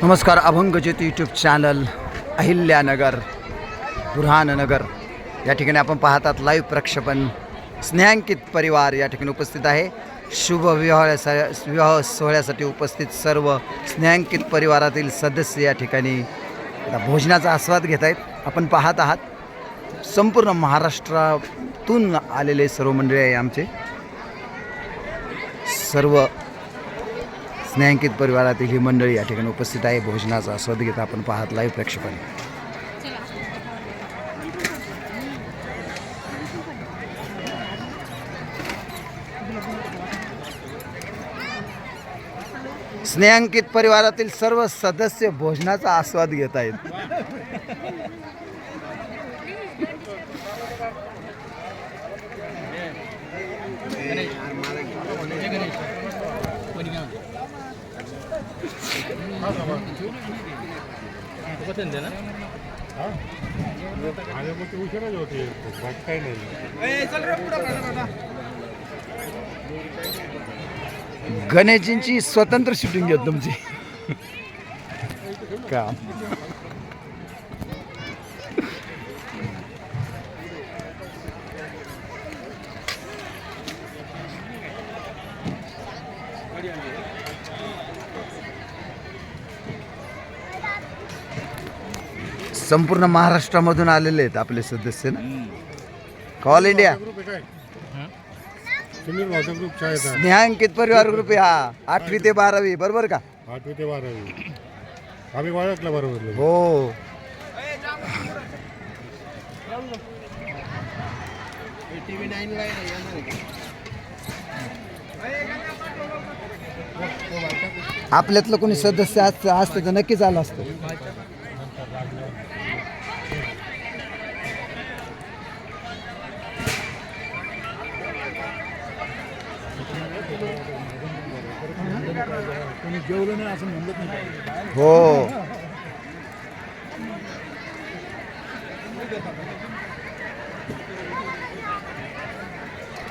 नमस्कार. अभंगज्योत YouTube channel Ahilyanagar बुरहाननगर या ठिकाणी आपण पाहतात लाईव्ह प्रक्षेपण. स्नेहांकित परिवार या ठिकाणी उपस्थित आहे. शुभ विवाह सोहळ्यासाठी उपस्थित सर्व स्नेहांकित परिवारातील सदस्य या ठिकाणी भोजनाचा आस्वाद घेत आहेत. आपण पाहत आहात संपूर्ण महाराष्ट्रातून आलेले सर्व मंडळी आहे. आमचे सर्व स्नेहांकित परिवारातील ही मंडळी या ठिकाणी उपस्थित आहे. भोजनाचा आस्वाद घेत आपण पाहत लाईव्ह प्रक्षेपण. स्नेहांकित परिवारातील सर्व सदस्य भोजनाचा आस्वाद घेत आहेत. गणेशजींची स्वतंत्र शूटिंग घेत तुमची का? संपूर्ण महाराष्ट्रामधून आलेले आहेत आपले सदस्य ना. ऑल इंडिया स्नेहांकित परिवार ग्रुप आहे हा. 8वी ते 12वी बरोबर का? 8वी ते 12वी आम्ही ओळखला बरोबर. हो. आपल्यातलं कोणी सदस्य असतं तर नक्कीच आलं असतं. जेवलं नाही असं म्हणत नाही. हो.